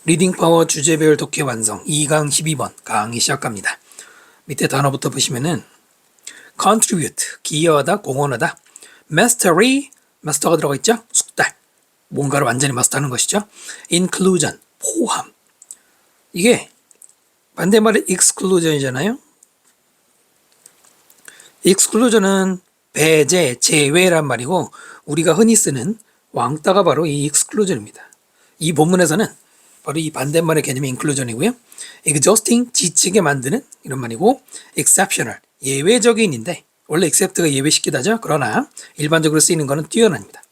리딩 파워 주제별 독해 완성 2강 12번 강의 시작합니다. 밑에 단어부터 보시면은 contribute 기여하다, 공헌하다, mastery 마스터가 들어가 있죠? 숙달 뭔가를 완전히 마스터하는 것이죠. inclusion 포함 이게 반대말의 exclusion이잖아요. exclusion은 배제, 제외란 말이고 우리가 흔히 쓰는 왕따가 바로 이 exclusion입니다. 이 본문에서는 바로 이 반대말의 개념이 inclusion이고요. exhausting, 지치게 만드는 이런 말이고 exceptional, 예외적인인데 원래 except가 예외시키다죠. 그러나 일반적으로 쓰이는 것은 뛰어납니다.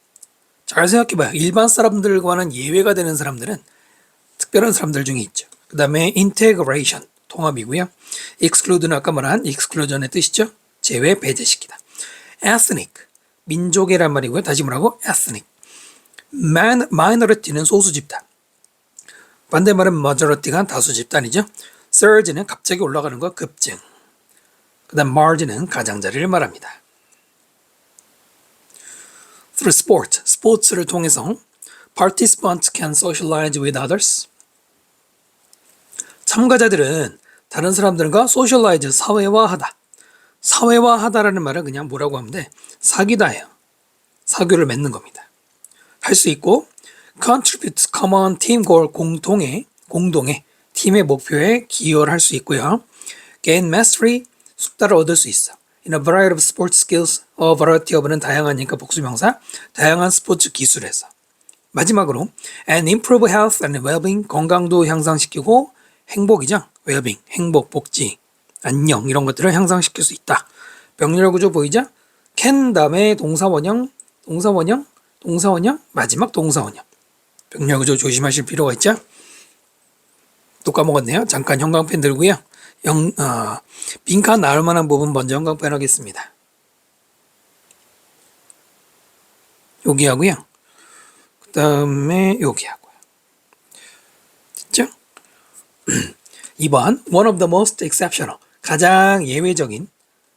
잘 생각해봐요. 일반 사람들과는 예외가 되는 사람들은 특별한 사람들 중에 있죠. 그 다음에 integration, 통합이고요. exclude는 아까 말한 exclusion의 뜻이죠. 제외, 배제시키다. ethnic, 민족이란 말이고요. 다시 뭐라고? ethnic. minority는 소수 집단. 반대말은 majority가 다수 집단이죠. surge는 갑자기 올라가는 거 급증. 그 다음 margin은 가장자리를 말합니다. Through sport, 스포츠를 통해서 participants can socialize with others. 참가자들은 다른 사람들과 socialize, 사회화하다. 사회화하다라는 말은 그냥 뭐라고 하면 돼? 사귀다예요. 사교를 맺는 겁니다. 할 수 있고 contribute common team goal 공동의 팀의 목표에 기여를 할 수 있고요. gain mastery 숙달을 얻을 수 있어. In a variety of sports skills, a variety of는 다양하니까 복수명사, 다양한 스포츠 기술에서. 마지막으로 and improve health and well-being 건강도 향상시키고 행복이죠. well-being, 행복, 복지, 안녕 이런 것들을 향상시킬 수 있다. 병렬 구조 보이죠? can 다음에 동사원형, 마지막 동사원형. 병렬 구조 조심하실 필요가 있죠? 또 까먹었네요. 잠깐 형광펜 들고요. 빈칸 나올 만한 부분 먼저 형광펜 하겠습니다. 여기 하고요. 그 다음에 여기 하고요. 됐죠? 2번 One of the most exceptional 가장 예외적인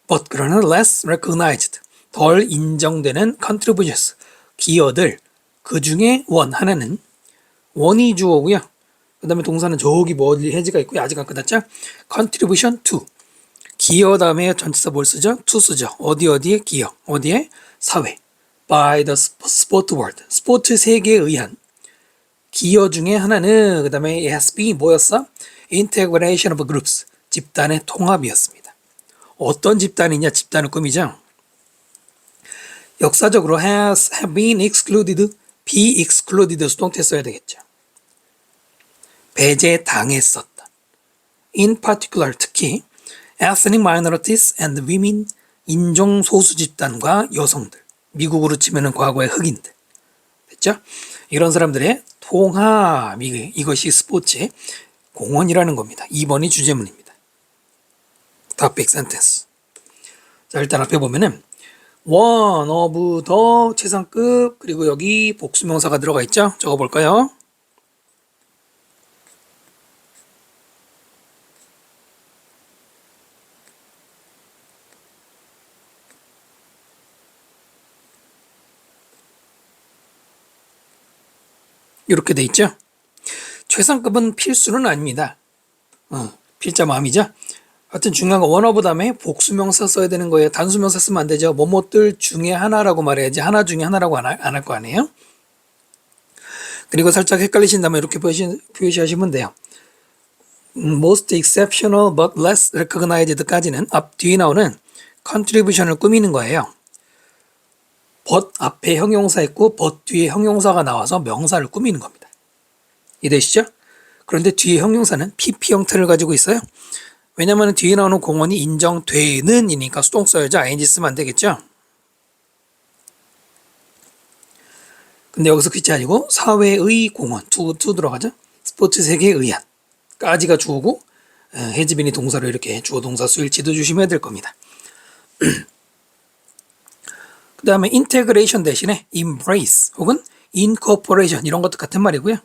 but 그러나 less recognized 덜 인정되는 contributions 기여들 그 중에 하나는 원이 주어고요. 그 다음에 동사는 저기 멀리 해지가 있고요. 아직 안 끝났죠? contribution to 기여 다음에 전치사 뭘 쓰죠? to 쓰죠. 어디에 기여 어디에? 사회 by the sport world 스포츠 세계에 의한 기여 중에 하나는 그 다음에 it has been 뭐였어? integration of groups 집단의 통합이었습니다. 어떤 집단이냐? 집단을 꾸미죠. 역사적으로 have been excluded, be excluded 수동태 써야 되겠죠. 배제당했었다. In particular 특히 ethnic minorities and women 인종 소수 집단과 여성들 미국으로 치면은 과거의 흑인들 됐죠? 이런 사람들의 통합 이것이 스포츠의 공헌이라는 겁니다. 2번이 주제문입니다. topic sentence. 자 일단 앞에 보면은 one of the 최상급 그리고 여기 복수명사가 들어가 있죠. 적어볼까요? 이렇게 돼 있죠. 최상급은 필수는 아닙니다. 필자 마음이죠. 하여튼 중요한 건 원어브 다음에 복수명사 써야 되는 거예요. 단수명사 쓰면 안 되죠. 뭐뭐들 중에 하나라고 말해야지 하나 중에 하나라고 안 할 거 아니에요. 그리고 살짝 헷갈리신다면 이렇게 표시하시면 돼요. most exceptional but less recognized까지는 앞 뒤에 나오는 contribution을 꾸미는 거예요. but 앞에 형용사 있고 but 뒤에 형용사가 나와서 명사를 꾸미는 겁니다. 이해되시죠? 그런데 뒤에 형용사는 PP 형태를 가지고 있어요. 왜냐면 뒤에 나오는 공헌이 인정되는 이니까 수동 써야죠. ing 쓰면 안 되겠죠. 근데 여기서 그치 아니고 사회의 공헌 to 들어가죠. 스포츠 세계에 의한 까지가 주어고 해지빈이 동사로 이렇게 주어 동사 수일치도 주시면 될 겁니다. 그 다음에 integration 대신에 embrace 혹은 incorporation 이런 것도 같은 말이고요.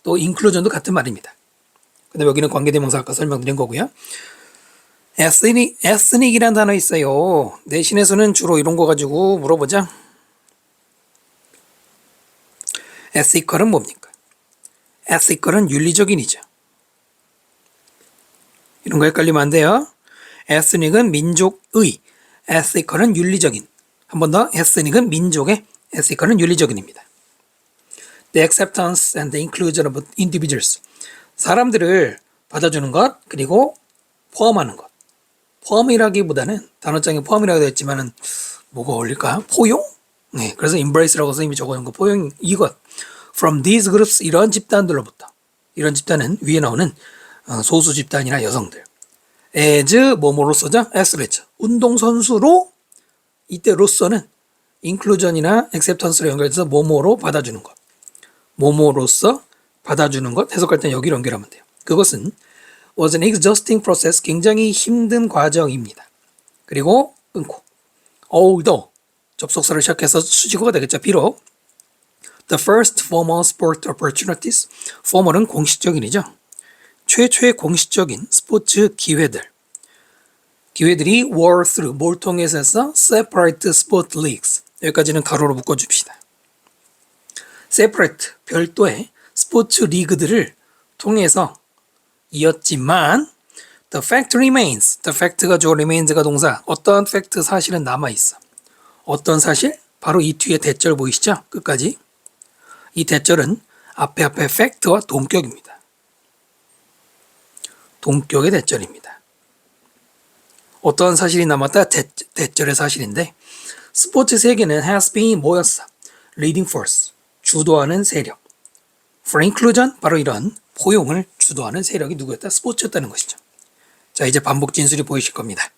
또 inclusion도 같은 말입니다. 근데 여기는 관계대명사 아까 설명드린 거고요. ethnic이라는 단어 있어요. 내신에서는 주로 이런 거 가지고 물어보자. ethical은 뭡니까? ethical은 윤리적인이죠. 이런 거 헷갈리면 안 돼요. ethnic은 민족의, ethical은 윤리적인. 한 번 더, ethnic은 민족의, ethical은 윤리적인입니다. The acceptance and the inclusion of individuals. 사람들을 받아주는 것, 그리고 포함하는 것. 포함이라기보다는 단어장에 포함이라고 되어 있지만은 뭐가 어울릴까? 포용? 네, 그래서 embrace라고 선생님이 적어놓은 거 포용 이것. From these groups, 이런 집단들로부터. 이런 집단은 위에 나오는 소수 집단이나 여성들. as 뭐뭐로서죠? athletes. 운동선수로 이때로서는 inclusion이나 acceptance로 연결해서 뭐뭐로 받아주는 것. 뭐뭐로서 받아주는 것. 해석할 땐 여기로 연결하면 돼요. 그것은 was an exhausting process. 굉장히 힘든 과정입니다. 그리고 끊고 although 접속사를 시작해서 수식어가 되겠죠. 비록 the first formal sport opportunities. formal은 공식적인이죠. 최초의 공식적인 스포츠 기회들이 were through 뭘 통해서 했어? separate sport leagues. 여기까지는 가로로 묶어줍시다. separate 별도의 스포츠 리그들을 통해서 이었지만 the fact remains. the fact가 주어 remains가 동사. 어떤 fact 사실은 남아있어. 어떤 사실? 바로 이 뒤에 대절 보이시죠? 끝까지. 이 대절은 앞에 fact와 동격입니다. 동격의 대절입니다. 어떠한 사실이 남았다? 대절의 사실인데 스포츠 세계는 has been 뭐였어? leading force. 주도하는 세력. For inclusion, 바로 이런 포용을 주도하는 세력이 누구였다? 스포츠였다는 것이죠. 자, 이제 반복 진술이 보이실 겁니다.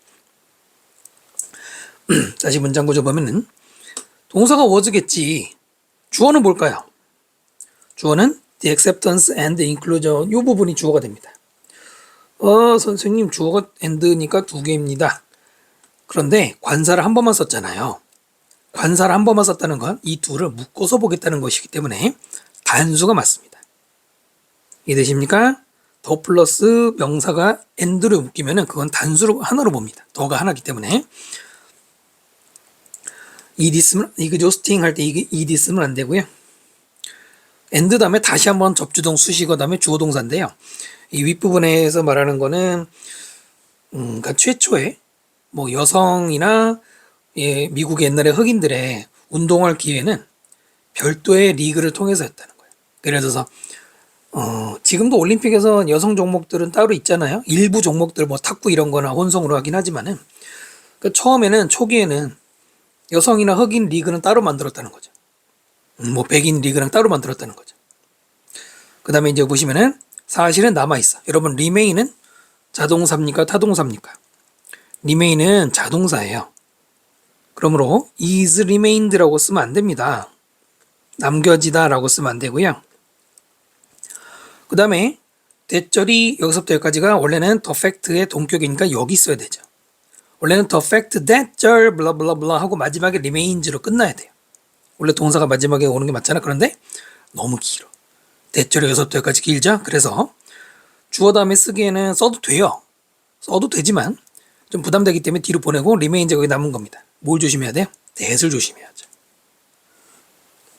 다시 문장 구조 보면은 동사가 was겠지. 주어는 뭘까요? 주어는 the acceptance and inclusion. 이 부분이 주어가 됩니다. 선생님 주어가 and니까 두 개입니다. 그런데 관사를 한 번만 썼잖아요. 관사를 한 번만 썼다는 건 이 둘을 묶어서 보겠다는 것이기 때문에 단수가 맞습니다. 이해되십니까? 더 플러스 명사가 and로 묶이면은 그건 단수로 하나로 봅니다. 더가 하나이기 때문에 ed 쓰면 exhausting 할 때 ed 쓰면 안 되고요. and 다음에 다시 한번 접주동 수식어 다음에 주어 동사인데요. 이 윗부분에서 말하는 거는 그러니까 최초의 뭐 여성이나 미국의 옛날의 흑인들의 운동할 기회는 별도의 리그를 통해서였다는 거예요. 예를 들어서 지금도 올림픽에서 여성 종목들은 따로 있잖아요. 일부 종목들 뭐 탁구 이런 거나 혼성으로 하긴 하지만은 그러니까 처음에는 초기에는 여성이나 흑인 리그는 따로 만들었다는 거죠. 뭐 백인 리그랑 따로 만들었다는 거죠. 그 다음에 이제 보시면은 사실은 남아있어. 여러분 remain은 자동사입니까? 타동사입니까? remain은 자동사예요. 그러므로 is remained라고 쓰면 안 됩니다. 남겨지다 라고 쓰면 안 되고요. 그 다음에 대절이 여기서부터 여기까지가 원래는 the fact의 동격이니까 여기 써야 되죠. 원래는 the fact that 절 블라블라블라 하고 마지막에 remains로 끝나야 돼요. 원래 동사가 마지막에 오는 게 맞잖아. 그런데 너무 길어. 대절이 여기서부터 여기까지 길죠. 그래서 주어 다음에 쓰기에는 써도 돼요. 써도 되지만 좀 부담되기 때문에 뒤로 보내고 remains 거기 남은 겁니다. 뭘 조심해야 돼요? that을 조심해야죠.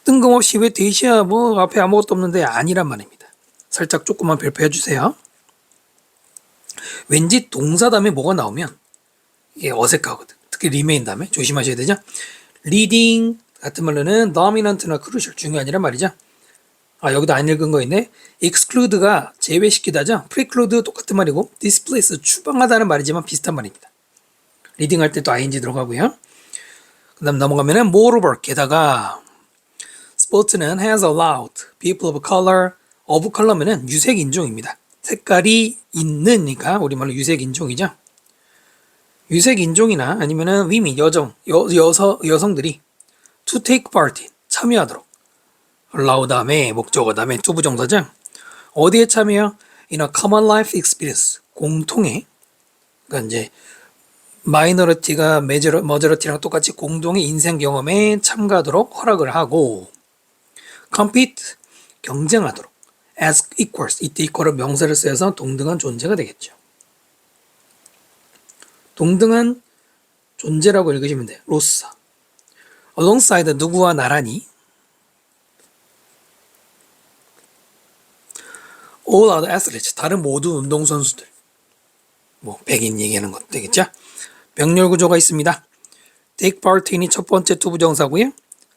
뜬금없이 왜 that이야? 뭐 앞에 아무것도 없는데 아니란 말입니다. 살짝 조금만 별표해 주세요. 왠지 동사 다음에 뭐가 나오면 이게 어색하거든. 특히 remain 다음에 조심하셔야 되죠. leading 같은 말로는 dominant나 crucial 중요하니란 말이죠. 여기도 안 읽은 거 있네. exclude가 제외시키다죠. preclude 똑같은 말이고 displace 추방하다는 말이지만 비슷한 말입니다. 리딩 할 때도 ing 들어가고요. 그 다음 넘어가면은 moreover 게다가 스포츠는 has allowed people of color of color면은 유색 인종입니다. 색깔이 있는니까 우리말로 유색 인종이죠. 유색 인종이나 아니면은 women 여성들이 to take part 참여하도록 allow 다음에 목적어 다음에 to 부정사죠. 어디에 참여? in a common life experience 공통의 그러니까 이제 마이너리티가 머저리티랑 똑같이 공동의 인생 경험에 참가하도록 허락을 하고 compete 경쟁하도록 as equals 이때 equal은 명사를 쓰여서 동등한 존재가 되겠죠. 동등한 존재라고 읽으시면 돼요. 로서 alongside 누구와 나란히 all other athletes, 다른 모든 운동선수들. 뭐 백인 얘기하는 것도 되겠죠. 병렬 구조가 있습니다. take part in이 첫 번째 투부정사고요.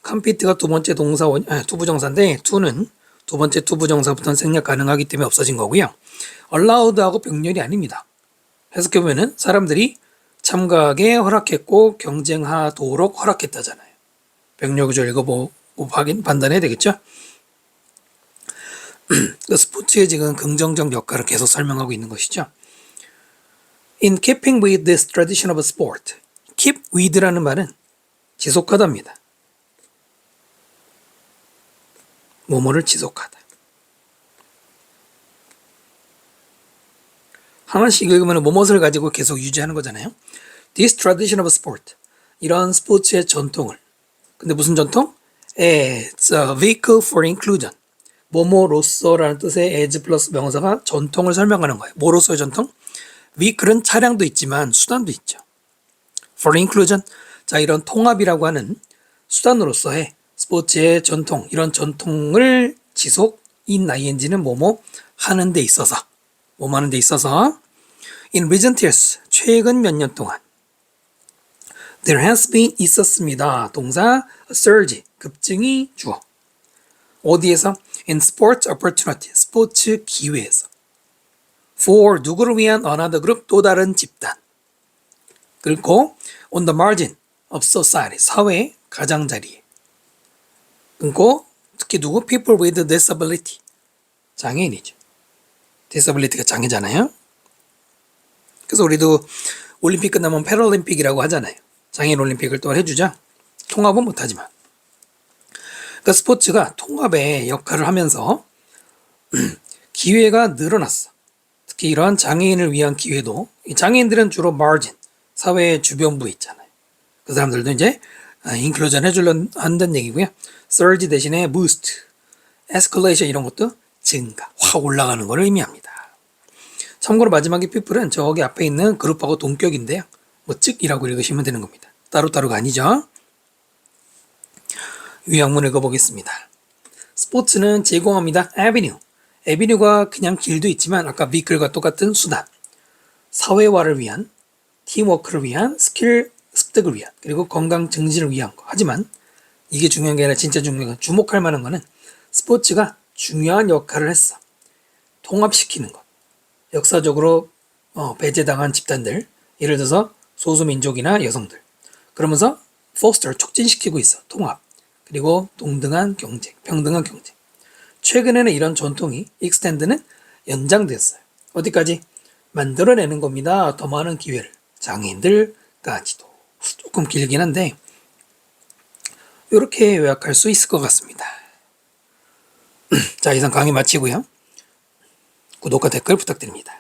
compete가 두 번째 투부정사인데 to는 두 번째 투부정사부터는 생략 가능하기 때문에 없어진 거고요. allowed하고 병렬이 아닙니다. 해석해보면은 사람들이 참가하게 허락했고 경쟁하도록 허락했다잖아요. 병렬 구조 읽어보고 판단해야 되겠죠. 스포츠의 지금 긍정적 역할을 계속 설명하고 있는 것이죠. In keeping with this tradition of sport, keep with라는 말은 지속하다입니다. 뭐뭐를 지속하다. 하나씩 읽으면 뭐뭇을 가지고 계속 유지하는 거잖아요. This tradition of sport, 이런 스포츠의 전통을. 근데 무슨 전통? It's a vehicle for inclusion. 뭐뭐로서라는 뜻의 as 플러스 명사가 전통을 설명하는 거예요. 뭐로서의 전통? vehicle은 차량도 있지만 수단도 있죠. For inclusion, 자 이런 통합이라고 하는 수단으로서의 스포츠의 전통, 이런 전통을 지속 in ing는 뭐뭐 하는 데 있어서 뭐뭐 하는 데 있어서 in recent years, 최근 몇 년 동안 there has been 있었습니다. 동사 surge, 급증이 주어. 어디에서? in sports opportunity, 스포츠 기회에서. for 누구를 위한 another group, 또 다른 집단. 그리고 on the margin of society, 사회의 가장자리에. 그리고 특히 누구? people with disability, 장애인이죠. disability가 장애잖아요. 그래서 우리도 올림픽 끝나면 패럴림픽이라고 하잖아요. 장애인 올림픽을 또 해주죠. 통합은 못하지만. 그러니까 스포츠가 통합의 역할을 하면서 기회가 늘어났어. 특히 이러한 장애인을 위한 기회도, 장애인들은 주로 margin, 사회의 주변부에 있잖아요. 그 사람들도 이제 인클루전 해주려 한다는 얘기고요. surge 대신에 boost, escalation 이런 것도 증가, 확 올라가는 것을 의미합니다. 참고로 마지막에 people은 저기 앞에 있는 그룹하고 동격인데요. 뭐 즉이라고 읽으시면 되는 겁니다. 따로따로가 아니죠. 요약문 읽어보겠습니다. 스포츠는 제공합니다. avenue. avenue가 그냥 길도 있지만 아까 vehicle과 똑같은 수단. 사회화를 위한, 팀워크를 위한, 스킬 습득을 위한, 그리고 건강 증진을 위한 거. 하지만 이게 중요한 게 아니라 진짜 중요한 건, 주목할 만한 거는 스포츠가 중요한 역할을 했어. 통합시키는 것. 역사적으로 배제당한 집단들, 예를 들어서 소수민족이나 여성들. 그러면서 foster, 촉진시키고 있어. 통합. 그리고 동등한 경쟁, 평등한 경쟁. 최근에는 이런 전통이 extend는 연장됐어요. 어디까지? 만들어내는 겁니다. 더 많은 기회를. 장애인들까지도. 조금 길긴 한데 이렇게 요약할 수 있을 것 같습니다. 자, 이상 강의 마치고요. 구독과 댓글 부탁드립니다.